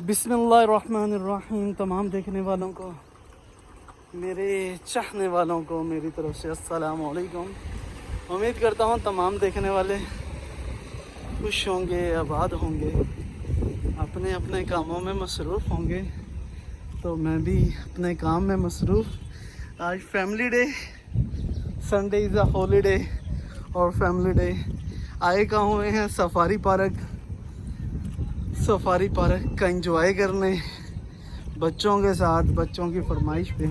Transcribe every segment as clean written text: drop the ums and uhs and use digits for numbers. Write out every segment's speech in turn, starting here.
بسم اللہ الرحمن الرحیم. تمام دیکھنے والوں کو، میرے چاہنے والوں کو میری طرف سے السلام علیکم. امید کرتا ہوں تمام دیکھنے والے خوش ہوں گے، آباد ہوں گے، اپنے اپنے کاموں میں مصروف ہوں گے. تو میں بھی اپنے کام میں مصروف. آج family day, Sunday is a holiday اور فیملی ڈے. آئے کہاں ہوئے ہیں؟ سفاری پارک کا انجوائے کرنے بچوں کے ساتھ، بچوں کی فرمائش پہ.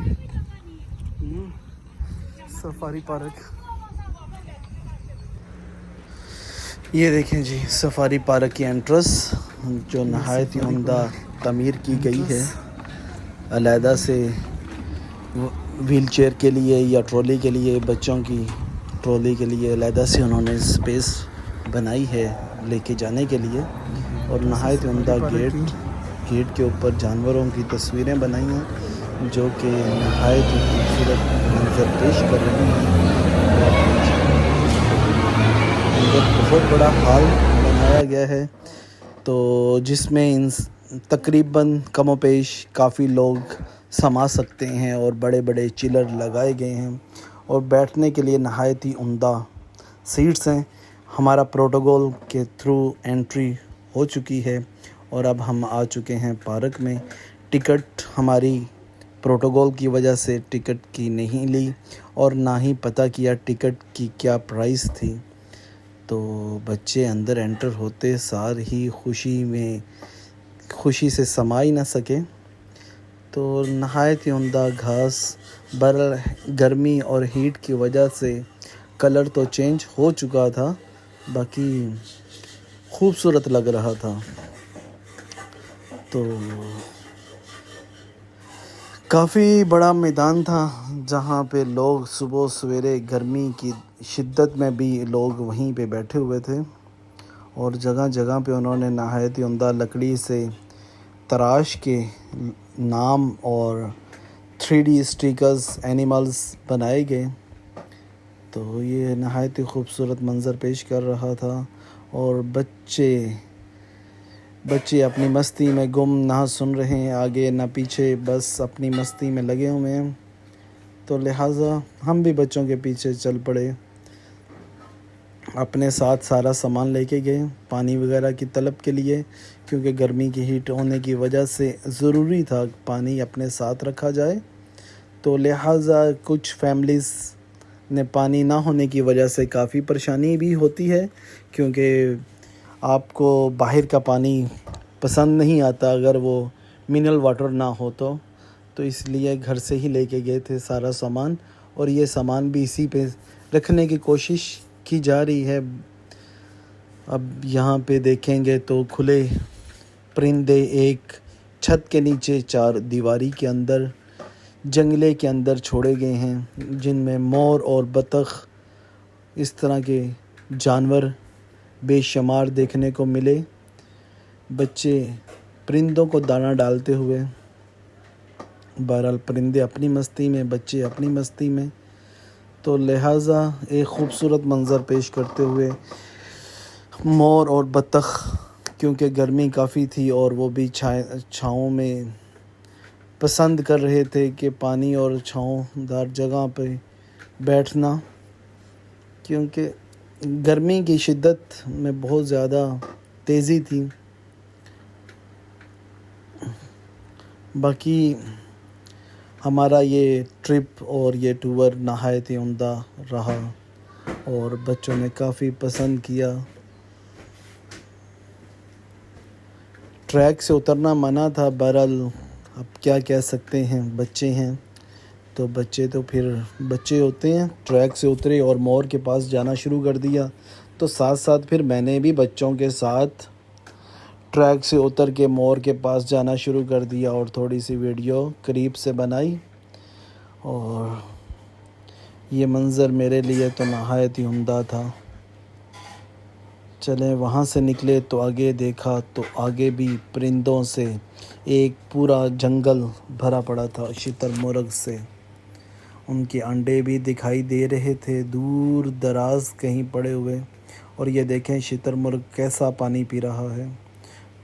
سفاری پارک، یہ دیکھیں جی سفاری پارک کی انٹرس جو نہایت ہی عمدہ تعمیر کی گئی ہے. علیحدہ سے ویل چیئر کے لیے یا ٹرالی کے لیے، بچوں کی ٹرالی کے لیے علیحدہ سے انہوں نے اسپیس بنائی ہے لے کے جانے کے لیے. اور نہایت عمدہ گیٹ کے اوپر جانوروں کی تصویریں بنائی ہیں جو کہ نہایت ہی خوبصورت منظر پیش کر رہی ہیں. بہت بڑا ہال بنایا گیا ہے تو جس میں تقریباً کم و بیش کافی لوگ سما سکتے ہیں، اور بڑے بڑے چلر لگائے گئے ہیں اور بیٹھنے کے لیے نہایت ہی عمدہ سیٹس ہیں. ہمارا پروٹوکول کے تھرو انٹری ہو چکی ہے اور اب ہم آ چکے ہیں پارک میں. ٹکٹ ہماری پروٹوکول کی وجہ سے ٹکٹ کی نہیں لی اور نہ ہی پتہ کیا ٹکٹ کی کیا پرائس تھی. تو بچے اندر انٹر ہوتے سار ہی خوشی سے سما ہی نہ سکے. تو نہایت ہی عمدہ گھاس، گرمی اور ہیٹ کی وجہ سے کلر تو چینج ہو چکا تھا، باقی خوبصورت لگ رہا تھا. تو کافی بڑا میدان تھا جہاں پہ لوگ صبح سویرے گرمی کی شدت میں بھی لوگ وہیں پہ بیٹھے ہوئے تھے. اور جگہ جگہ پہ انہوں نے نہایت ہی عمدہ لکڑی سے تراش کے نام اور 3D اسٹیکرز اینیملز بنائے گئے. تو یہ نہایت ہی خوبصورت منظر پیش کر رہا تھا. اور بچے اپنی مستی میں گم، نہ سن رہے ہیں آگے نہ پیچھے، بس اپنی مستی میں لگے ہوئے ہیں. تو لہٰذا ہم بھی بچوں کے پیچھے چل پڑے. اپنے ساتھ سارا سامان لے کے گئے پانی وغیرہ کی طلب کے لیے، کیونکہ گرمی کی ہیٹ ہونے کی وجہ سے ضروری تھا پانی اپنے ساتھ رکھا جائے. تو لہٰذا کچھ فیملیز نے پانی نہ ہونے کی وجہ سے کافی پریشانی بھی ہوتی ہے، کیونکہ آپ کو باہر کا پانی پسند نہیں آتا اگر وہ منرل واٹر نہ ہو تو اس لیے گھر سے ہی لے کے گئے تھے سارا سامان. اور یہ سامان بھی اسی پہ رکھنے کی کوشش کی جا رہی ہے. اب یہاں پہ دیکھیں گے تو کھلے پرندے ایک چھت کے نیچے 4 دیواری کے اندر جنگلے کے اندر چھوڑے گئے ہیں، جن میں مور اور بطخ اس طرح کے جانور بے شمار دیکھنے کو ملے. بچے پرندوں کو دانہ ڈالتے ہوئے، بہرحال پرندے اپنی مستی میں، بچے اپنی مستی میں. تو لہٰذا ایک خوبصورت منظر پیش کرتے ہوئے مور اور بطخ، کیونکہ گرمی کافی تھی اور وہ بھی چھاؤں میں پسند کر رہے تھے کہ پانی اور چھاؤں دار جگہ پہ بیٹھنا، کیونکہ گرمی کی شدت میں بہت زیادہ تیزی تھی. باقی ہمارا یہ ٹرپ اور یہ ٹور نہایت ہی عمدہ رہا اور بچوں نے کافی پسند کیا. ٹریک سے اترنا منع تھا، بہرحال اب کیا کہہ سکتے ہیں، بچے ہیں تو پھر بچے ہوتے ہیں. ٹریک سے اترے اور مور کے پاس جانا شروع کر دیا. تو ساتھ ساتھ پھر میں نے بھی بچوں کے ساتھ ٹریک سے اتر کے مور کے پاس جانا شروع کر دیا اور تھوڑی سی ویڈیو قریب سے بنائی. اور یہ منظر میرے لیے تو نہایت ہی عمدہ تھا. چلیں وہاں سے نکلے تو آگے دیکھا تو آگے بھی پرندوں سے ایک پورا جنگل بھرا پڑا تھا شتر مرغ سے. ان کے انڈے بھی دکھائی دے رہے تھے دور دراز کہیں پڑے ہوئے. اور یہ دیکھیں شتر مرغ کیسا پانی پی رہا ہے.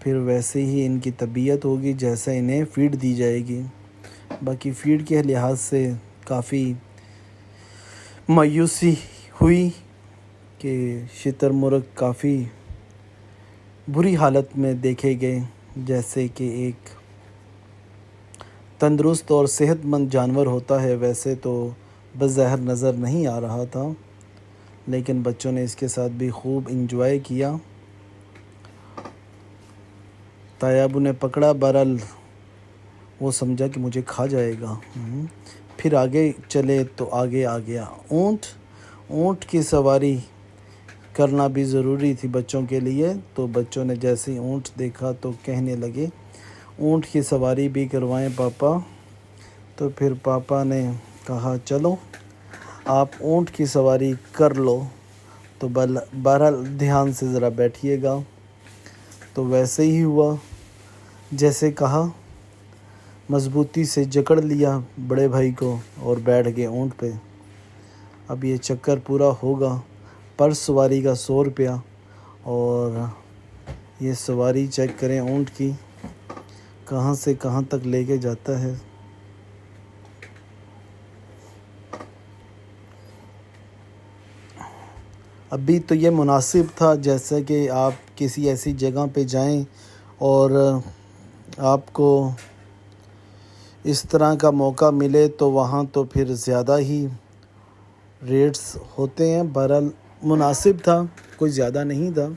پھر ویسے ہی ان کی طبیعت ہوگی جیسا انہیں فیڈ دی جائے گی۔ باقی فیڈ کے لحاظ سے کافی مایوسی ہوئی کہ شتر مرغ کافی بری حالت میں دیکھے گئے، جیسے کہ ایک تندرست اور صحت مند جانور ہوتا ہے ویسے تو بظاہر نظر نہیں آ رہا تھا، لیکن بچوں نے اس کے ساتھ بھی خوب انجوائے کیا۔ تایاب نے پکڑا، بہرحال وہ سمجھا کہ مجھے کھا جائے گا۔ پھر آگے چلے تو آگے آ گیا اونٹ کی سواری کرنا بھی ضروری تھی بچوں کے لیے، تو بچوں نے جیسے ہی اونٹ دیکھا تو کہنے لگے اونٹ کی سواری بھی کروائیں پاپا۔ تو پھر پاپا نے کہا چلو آپ اونٹ کی سواری کر لو، تو بہرحال دھیان سے ذرا بیٹھیے گا۔ تو ویسے ہی ہوا جیسے کہا، مضبوطی سے جکڑ لیا بڑے بھائی کو اور بیٹھ گئے اونٹ پہ۔ اب یہ چکر پورا ہوگا، پر سواری کا 100 روپیہ، اور یہ سواری چیک کریں اونٹ کی کہاں سے کہاں تک لے کے جاتا ہے۔ ابھی تو یہ مناسب تھا جیسا کہ آپ کسی ایسی جگہ پہ جائیں اور آپ کو اس طرح کا موقع ملے تو وہاں تو پھر زیادہ ہی ریٹس ہوتے ہیں۔ بہرحال مناسب تھا، کوئی زیادہ نہیں تھا۔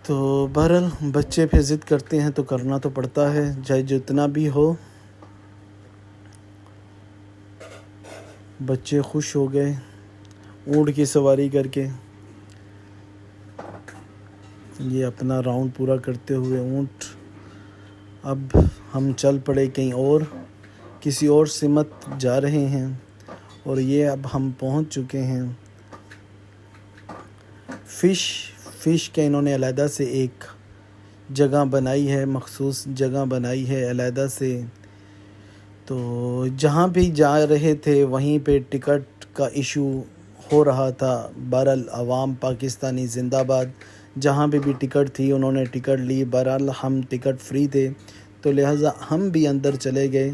تو بہرحال بچے پھر ضد کرتے ہیں تو کرنا تو پڑتا ہے، چاہے جتنا بھی ہو۔ بچے خوش ہو گئے اونٹ کی سواری کر کے۔ یہ اپنا راؤنڈ پورا کرتے ہوئے اونٹ، اب ہم چل پڑے کہیں اور، کسی اور سمت جا رہے ہیں، اور یہ اب ہم پہنچ چکے ہیں فش کے انہوں نے علیحدہ سے ایک جگہ بنائی ہے، مخصوص جگہ بنائی ہے علیحدہ سے۔ تو جہاں بھی جا رہے تھے وہیں پہ ٹکٹ کا ایشو ہو رہا تھا۔ بہرحال عوام پاکستانی زندہ باد، جہاں بھی ٹکٹ تھی انہوں نے ٹکٹ لی۔ بہرحال ہم ٹکٹ فری تھے تو لہٰذا ہم بھی اندر چلے گئے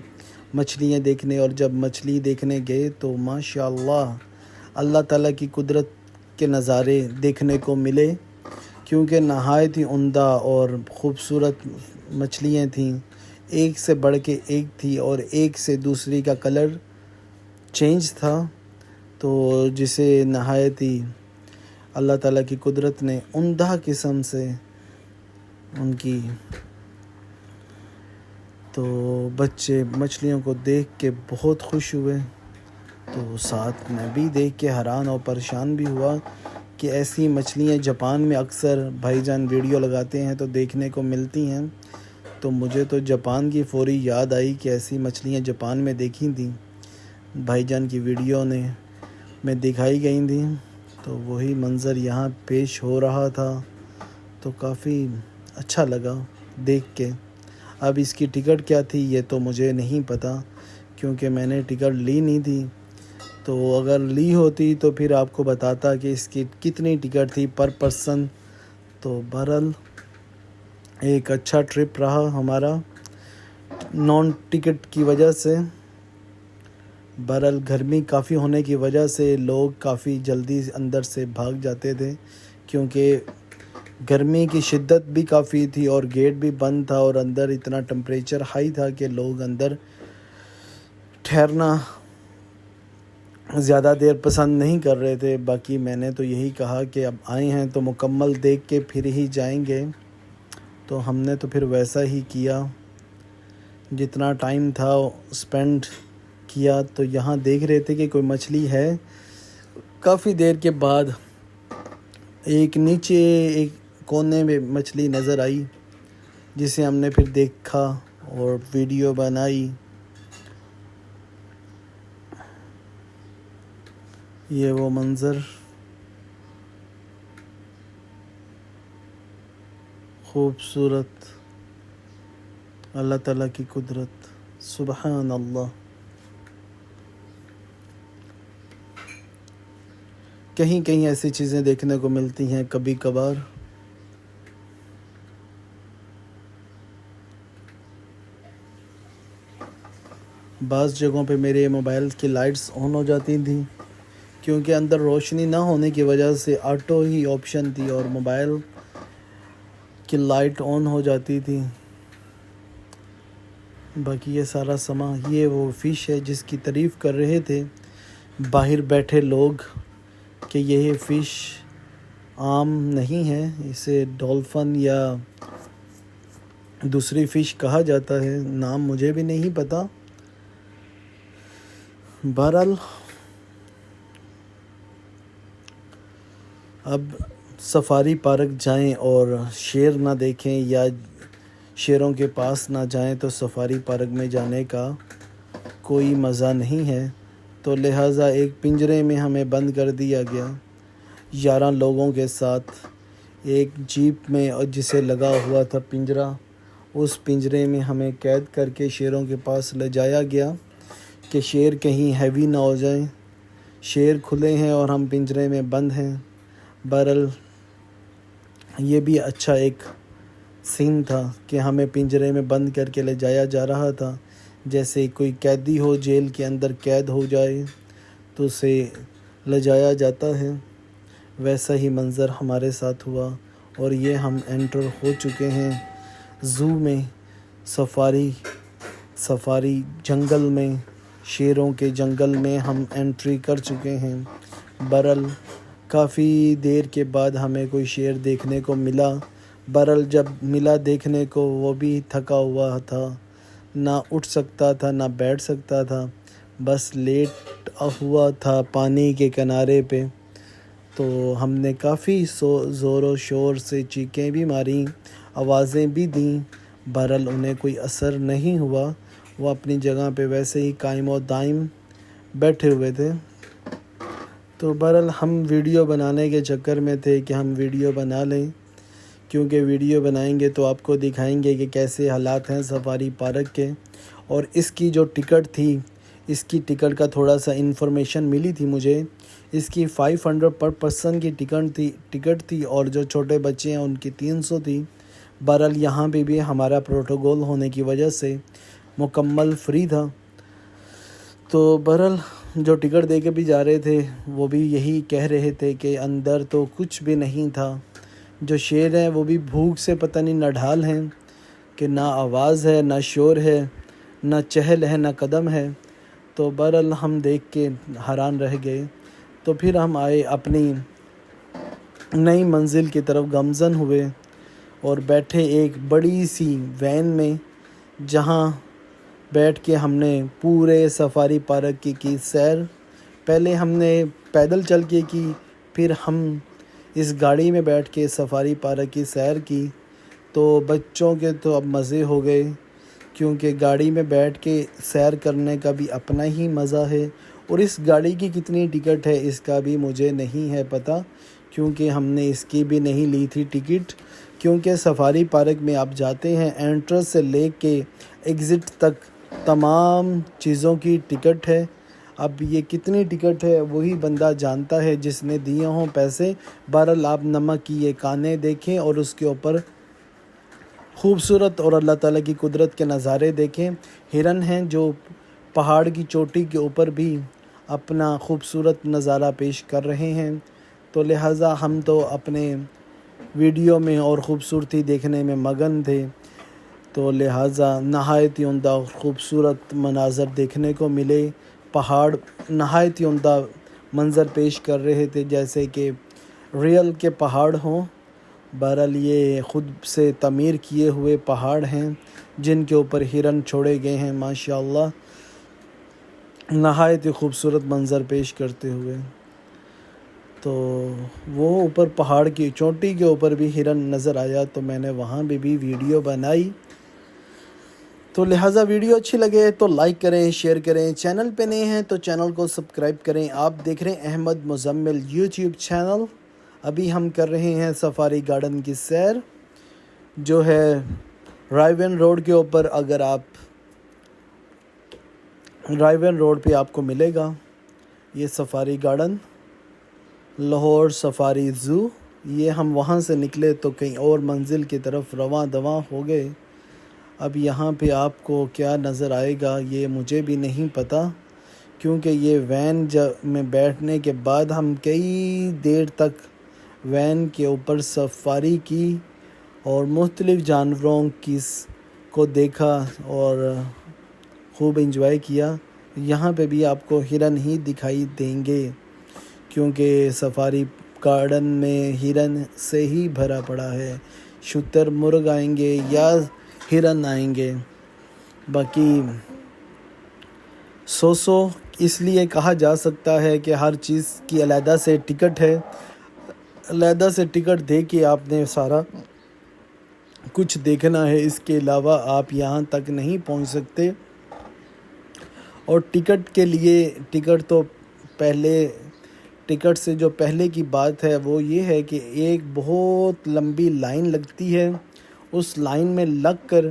مچھلیاں دیکھنے، اور جب مچھلی دیکھنے گئے تو ماشاءاللہ اللہ تعالیٰ کی قدرت کے نظارے دیکھنے کو ملے، کیونکہ نہایت ہی عمدہ اور خوبصورت مچھلیاں تھیں، ایک سے بڑھ کے ایک تھی، اور ایک سے دوسری کا کلر چینج تھا، تو جسے نہایت ہی اللہ تعالیٰ کی قدرت نے عمدہ قسم سے ان کی، تو بچے مچھلیوں کو دیکھ کے بہت خوش ہوئے۔ تو ساتھ میں بھی دیکھ کے حیران اور پریشان بھی ہوا کہ ایسی مچھلیاں جاپان میں اکثر بھائی جان ویڈیو لگاتے ہیں تو دیکھنے کو ملتی ہیں، تو مجھے تو جاپان کی فوری یاد آئی کہ ایسی مچھلیاں جاپان میں دیکھی تھیں، بھائی جان کی ویڈیو میں دکھائی گئی تھیں، تو وہی منظر یہاں پیش ہو رہا تھا، تو کافی اچھا لگا دیکھ کے۔ اب اس کی ٹکٹ کیا تھی یہ تو مجھے نہیں پتہ، کیونکہ میں نے ٹکٹ لی نہیں تھی، تو اگر لی ہوتی تو پھر آپ کو بتاتا کہ اس کی کتنی ٹکٹ تھی پر پرسن۔ تو بہرحال ایک اچھا ٹرپ رہا ہمارا نان ٹکٹ کی وجہ سے۔ بہرحال گرمی کافی ہونے کی وجہ سے لوگ کافی جلدی اندر سے بھاگ جاتے تھے، کیونکہ گرمی کی شدت بھی کافی تھی اور گیٹ بھی بند تھا، اور اندر اتنا ٹمپریچر ہائی تھا کہ لوگ اندر ٹھہرنا زیادہ دیر پسند نہیں کر رہے تھے۔ باقی میں نے تو یہی کہا کہ اب آئے ہیں تو مکمل دیکھ کے پھر ہی جائیں گے، تو ہم نے تو پھر ویسا ہی کیا، جتنا ٹائم تھا اسپینڈ کیا۔ تو یہاں دیکھ رہے تھے کہ کوئی مچھلی ہے، کافی دیر کے بعد ایک نیچے ایک کونے میں مچھلی نظر آئی، جسے ہم نے پھر دیکھا اور ویڈیو بنائی۔ یہ وہ منظر، خوبصورت اللہ تعالیٰ کی قدرت، سبحان اللہ۔ کہیں کہیں ایسی چیزیں دیکھنے کو ملتی ہیں کبھی کبھار۔ بعض جگہوں پہ میرے موبائل کی لائٹس آن ہو جاتی تھیں کیونکہ اندر روشنی نہ ہونے کی وجہ سے آٹو ہی آپشن تھی اور موبائل کی لائٹ آن ہو جاتی تھی۔ باقی یہ سارا سما، یہ وہ فش ہے جس کی تعریف کر رہے تھے باہر بیٹھے لوگ کہ یہ فش عام نہیں ہے، اسے ڈولفن یا دوسری فش کہا جاتا ہے، نام مجھے بھی نہیں پتہ۔ بہرحال اب سفاری پارک جائیں اور شیر نہ دیکھیں یا شیروں کے پاس نہ جائیں تو سفاری پارک میں جانے کا کوئی مزہ نہیں ہے، تو لہٰذا ایک پنجرے میں ہمیں بند کر دیا گیا 11 لوگوں کے ساتھ ایک جیپ میں، اور جسے لگا ہوا تھا پنجرہ، اس پنجرے میں ہمیں قید کر کے شیروں کے پاس لے جایا گیا کہ شیر کہیں ہیوی نہ ہو جائیں۔ شیر کھلے ہیں اور ہم پنجرے میں بند ہیں۔ بہرحال یہ بھی اچھا ایک سین تھا کہ ہمیں پنجرے میں بند کر کے لے جایا جا رہا تھا، جیسے کوئی قیدی ہو جیل کے اندر قید ہو جائے تو اسے لے جایا جاتا ہے، ویسا ہی منظر ہمارے ساتھ ہوا۔ اور یہ ہم انٹر ہو چکے ہیں زو میں، سفاری جنگل میں، شیروں کے جنگل میں ہم انٹری کر چکے ہیں۔ بہرحال کافی دیر کے بعد ہمیں کوئی شیر دیکھنے کو ملا۔ بہرحال جب ملا دیکھنے کو، وہ بھی تھکا ہوا تھا، نہ اٹھ سکتا تھا نہ بیٹھ سکتا تھا، بس لیٹ ہوا تھا پانی کے کنارے پہ۔ تو ہم نے کافی زور و شور سے چیخیں بھی ماریں، آوازیں بھی دیں، بہرحال انہیں کوئی اثر نہیں ہوا، وہ اپنی جگہ پہ ویسے ہی قائم و دائم بیٹھے ہوئے تھے۔ تو بہرحال ہم ویڈیو بنانے کے چکر میں تھے کہ ہم ویڈیو بنا لیں، کیونکہ ویڈیو بنائیں گے تو آپ کو دکھائیں گے کہ کیسے حالات ہیں سفاری پارک کے۔ اور اس کی جو ٹکٹ تھی، اس کی ٹکٹ کا تھوڑا سا انفارمیشن ملی تھی مجھے، اس کی 500 پر پرسن کی ٹکٹ تھی اور جو چھوٹے بچے ہیں ان کی 300 تھی۔ بہرحال یہاں پہ بھی ہمارا پروٹوکول ہونے کی وجہ سے مکمل فری تھا۔ تو بہرحال جو ٹکٹ دے کے بھی جا رہے تھے وہ بھی یہی کہہ رہے تھے کہ اندر تو کچھ بھی نہیں تھا، جو شیر ہیں وہ بھی بھوک سے پتہ نہیں نڈھال ہیں کہ نہ آواز ہے نہ شور ہے نہ چہل ہے نہ قدم ہے۔ تو بہرحال ہم دیکھ کے حیران رہ گئے۔ تو پھر ہم آئے اپنی نئی منزل کی طرف گامزن ہوئے اور بیٹھے ایک بڑی سی وین میں، جہاں بیٹھ کے ہم نے پورے سفاری پارک کی سیر۔ پہلے ہم نے پیدل چل کے کی، پھر ہم اس گاڑی میں بیٹھ کے سفاری پارک کی سیر کی۔ تو بچوں کے تو اب مزے ہو گئے، کیونکہ گاڑی میں بیٹھ کے سیر کرنے کا بھی اپنا ہی مزہ ہے۔ اور اس گاڑی کی کتنی ٹکٹ ہے اس کا بھی مجھے نہیں ہے پتہ، کیونکہ ہم نے اس کی بھی نہیں لی تھی ٹکٹ، کیونکہ سفاری پارک میں آپ جاتے ہیں انٹرنس سے لے کے ایگزٹ تک تمام چیزوں کی ٹکٹ ہے۔ اب یہ کتنی ٹکٹ ہے وہی بندہ جانتا ہے جس نے دیے ہوں پیسے۔ بہرحال آپ نمک کی یہ کانیں دیکھیں اور اس کے اوپر خوبصورت اور اللہ تعالیٰ کی قدرت کے نظارے دیکھیں۔ ہرن ہیں جو پہاڑ کی چوٹی کے اوپر بھی اپنا خوبصورت نظارہ پیش کر رہے ہیں۔ تو لہٰذا ہم تو اپنے ویڈیو میں اور خوبصورتی دیکھنے میں مگن تھے، تو لہٰذا نہایت ہی عمدہ خوبصورت مناظر دیکھنے کو ملے۔ پہاڑ نہایت ہی عمدہ منظر پیش کر رہے تھے، جیسے کہ ریئل کے پہاڑ ہوں۔ بہرحال یہ خود سے تعمیر کیے ہوئے پہاڑ ہیں جن کے اوپر ہرن چھوڑے گئے ہیں، ماشاءاللہ نہایت ہی خوبصورت منظر پیش کرتے ہوئے۔ تو وہ اوپر پہاڑ کی چوٹی کے اوپر بھی ہرن نظر آیا، تو میں نے وہاں بھی ویڈیو بنائی۔ تو لہٰذا ویڈیو اچھی لگے تو لائک کریں، شیئر کریں، چینل پہ نئے ہیں تو چینل کو سبسکرائب کریں۔ آپ دیکھ رہے ہیں احمد مزمل یوٹیوب چینل۔ ابھی ہم کر رہے ہیں سفاری گارڈن کی سیر، جو ہے رائیون روڈ کے اوپر۔ اگر آپ رائیون روڈ پہ آپ کو ملے گا یہ سفاری گارڈن، لاہور سفاری زو۔ یہ ہم وہاں سے نکلے تو کہیں اور منزل کی طرف رواں دواں ہو گئے۔ اب یہاں پہ آپ کو کیا نظر آئے گا یہ مجھے بھی نہیں پتہ، کیونکہ یہ وین میں بیٹھنے کے بعد ہم کئی دیر تک وین کے اوپر سفاری کی اور مختلف جانوروں کو دیکھا اور خوب انجوائے کیا۔ یہاں پہ بھی آپ کو ہرن ہی دکھائی دیں گے، کیونکہ سفاری گارڈن میں ہرن سے ہی بھرا پڑا ہے۔ شتر مرغ آئیں گے یا ہرن آئیں گے۔ باقی سو اس لیے کہا جا سکتا ہے کہ ہر چیز کی علیحدہ سے ٹکٹ ہے، علیحدہ سے ٹکٹ دے کے آپ نے سارا کچھ دیکھنا ہے، اس کے علاوہ آپ یہاں تک نہیں پہنچ سکتے۔ اور ٹکٹ کے لیے ٹکٹ سے جو پہلے کی بات ہے وہ یہ ہے کہ ایک بہت لمبی لائن لگتی ہے، اس لائن میں لگ کر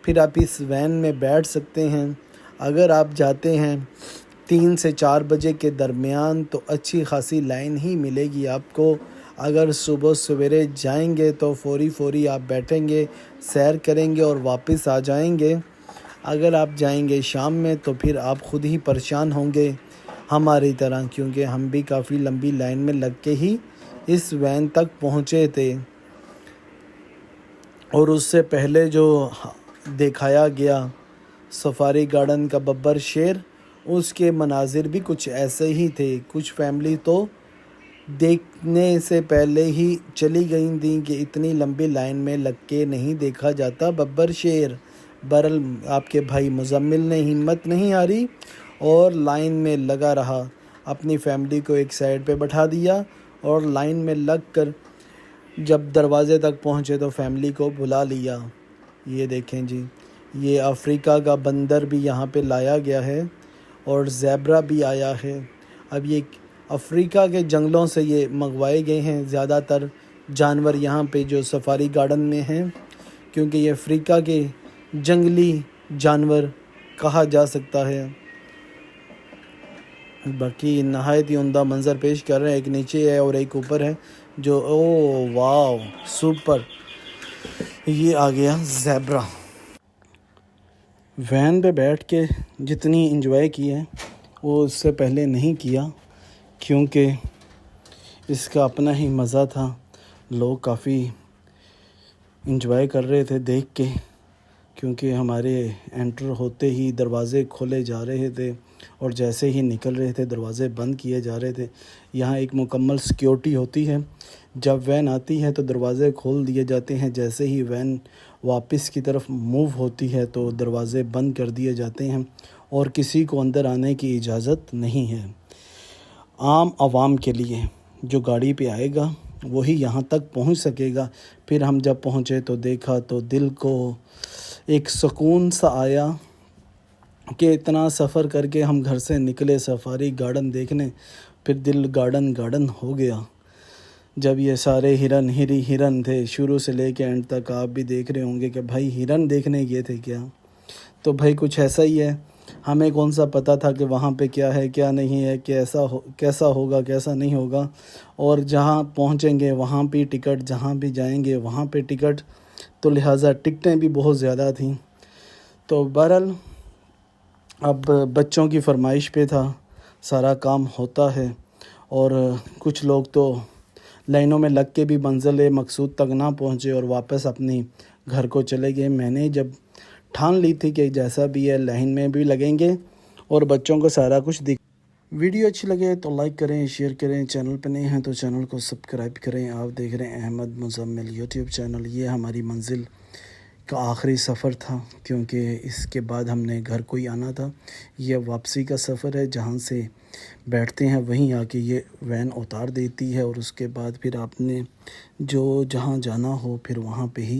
پھر آپ اس وین میں بیٹھ سکتے ہیں۔ اگر آپ جاتے ہیں 3 سے 4 بجے کے درمیان تو اچھی خاصی لائن ہی ملے گی آپ کو۔ اگر صبح سویرے جائیں گے تو فوری آپ بیٹھیں گے، سیر کریں گے اور واپس آ جائیں گے۔ اگر آپ جائیں گے شام میں تو پھر آپ خود ہی پریشان ہوں گے ہماری طرح، کیونکہ ہم بھی کافی لمبی لائن میں لگ کے ہی اس وین تک پہنچے تھے۔ اور اس سے پہلے جو دکھایا گیا سفاری گارڈن کا ببر شیر، اس کے مناظر بھی کچھ ایسے ہی تھے۔ کچھ فیملی تو دیکھنے سے پہلے ہی چلی گئی تھیں کہ اتنی لمبی لائن میں لگ کے نہیں دیکھا جاتا ببر شیر۔ بہرحال آپ کے بھائی مزمل نے ہمت نہیں ہاری اور لائن میں لگا رہا، اپنی فیملی کو ایک سائڈ پہ بٹھا دیا اور لائن میں لگ کر جب دروازے تک پہنچے تو فیملی کو بلا لیا۔ یہ دیکھیں جی، یہ افریقہ کا بندر بھی یہاں پہ لایا گیا ہے اور زیبرا بھی آیا ہے۔ اب یہ افریقہ کے جنگلوں سے یہ منگوائے گئے ہیں زیادہ تر جانور یہاں پہ جو سفاری گارڈن میں ہیں، کیونکہ یہ افریقہ کے جنگلی جانور کہا جا سکتا ہے۔ باقی نہایت ہی عمدہ منظر پیش کر رہے ہیں، ایک نیچے ہے اور ایک اوپر ہے جو واو سپر، یہ آ گیا زیبرا۔ وین پہ بیٹھ کے جتنی انجوائے کی ہے وہ اس سے پہلے نہیں کیا، کیونکہ اس کا اپنا ہی مزہ تھا۔ لوگ کافی انجوائے کر رہے تھے دیکھ کے، کیونکہ ہمارے انٹر ہوتے ہی دروازے کھولے جا رہے تھے اور جیسے ہی نکل رہے تھے دروازے بند کیے جا رہے تھے۔ یہاں ایک مکمل سیکیورٹی ہوتی ہے، جب وین آتی ہے تو دروازے کھول دیے جاتے ہیں، جیسے ہی وین واپس کی طرف موو ہوتی ہے تو دروازے بند کر دیے جاتے ہیں اور کسی کو اندر آنے کی اجازت نہیں ہے۔ عام عوام کے لیے جو گاڑی پہ آئے گا وہی یہاں تک پہنچ سکے گا۔ پھر ہم جب پہنچے تو دیکھا تو دل کو ایک سکون سا آیا کہ اتنا سفر کر کے ہم گھر سے نکلے سفاری گارڈن دیکھنے، پھر دل گارڈن ہو گیا۔ جب یہ سارے ہرن تھے شروع سے لے کے اینڈ تک، آپ بھی دیکھ رہے ہوں گے کہ بھائی ہرن دیکھنے گئے تھے کیا؟ تو بھائی کچھ ایسا ہی ہے، ہمیں کون سا پتہ تھا کہ وہاں پہ کیا ہے کیا نہیں ہے، کیسا ہوگا کیسا نہیں ہوگا۔ اور جہاں پہنچیں گے وہاں پہ ٹکٹ، جہاں بھی جائیں گے وہاں پہ ٹکٹ، تو لہٰذا ٹکٹیں بھی بہت زیادہ تھیں۔ تو بہرحال اب بچوں کی فرمائش پہ تھا سارا کام ہوتا ہے، اور کچھ لوگ تو لائنوں میں لگ کے بھی منزل مقصود تک نہ پہنچے اور واپس اپنی گھر کو چلے گئے۔ میں نے جب ٹھان لی تھی کہ جیسا بھی ہے لائن میں بھی لگیں گے اور بچوں کو سارا کچھ ویڈیو اچھی لگے تو لائک کریں، شیئر کریں، چینل پہ نئے ہیں تو چینل کو سبسکرائب کریں۔ آپ دیکھ رہے ہیں احمد مزمل یوٹیوب چینل۔ یہ ہماری منزل کا آخری سفر تھا، کیونکہ اس کے بعد ہم نے گھر کو ہی آنا تھا۔ یہ واپسی کا سفر ہے، جہاں سے بیٹھتے ہیں وہیں آ کے یہ وین اتار دیتی ہے، اور اس کے بعد پھر آپ نے جہاں جانا ہو پھر وہاں پہ ہی۔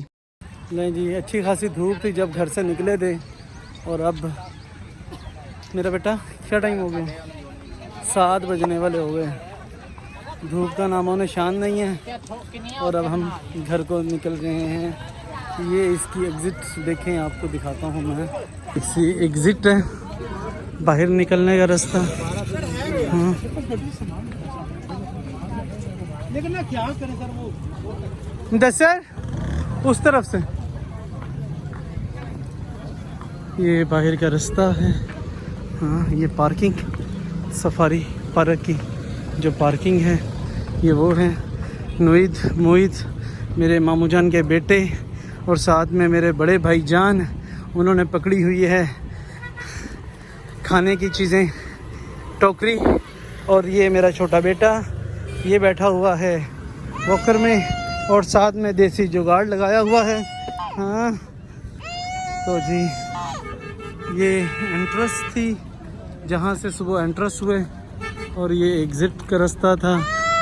نہیں جی، اچھی خاصی دھوپ تھی جب گھر سے نکلے تھے، اور اب میرا بیٹا کیا ٹائم ہو گیا؟ 7 بجنے والے ہو گئے۔ دھوپ کا نام و نشان نہیں ہے، اور اب ہم گھر کو نکل رہے ہیں۔ یہ اس کی ایگزٹ دیکھیں، آپ کو دکھاتا ہوں میں۔ اسی ایگزٹ ہے، باہر نکلنے کا راستہ۔ ہاں دس سر اس طرف سے یہ باہر کا رستہ ہے. ہاں یہ پارکنگ سفاری پارک کی جو پارکنگ ہے یہ وہ ہے. نوید موید میرے ماموں جان کے بیٹے اور ساتھ میں میرے بڑے بھائی جان انہوں نے پکڑی ہوئی ہے کھانے کی چیزیں ٹوکری. اور یہ میرا چھوٹا بیٹا یہ بیٹھا ہوا ہے واکر میں اور ساتھ میں دیسی جگاڑ لگایا ہوا ہے. ہاں تو جی یہ انٹرس تھی جہاں سے صبح انٹرس ہوئے اور یہ ایگزٹ کا رستہ تھا.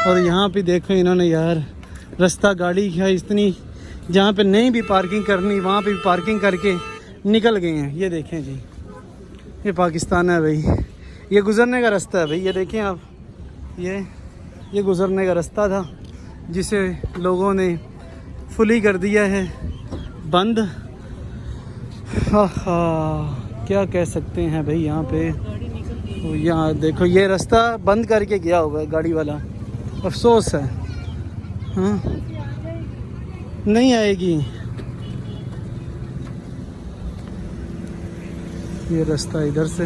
اور یہاں پہ دیکھو انہوں نے یار رستہ گاڑی ہے اتنی جہاں پہ نہیں بھی پارکنگ کرنی وہاں پہ بھی پارکنگ کر کے نکل گئے ہیں. یہ دیکھیں جی یہ پاکستان ہے بھائی. یہ گزرنے کا رستہ ہے بھائی. یہ دیکھیں آپ یہ گزرنے کا رستہ تھا جسے لوگوں نے فلی کر دیا ہے بند. کیا کہہ سکتے ہیں بھائی یہاں پہ. یہاں دیکھو یہ رستہ بند کر کے گیا ہوا ہے گاڑی والا. افسوس ہے. ہاں نہیں آئے گی. یہ رستہ ادھر سے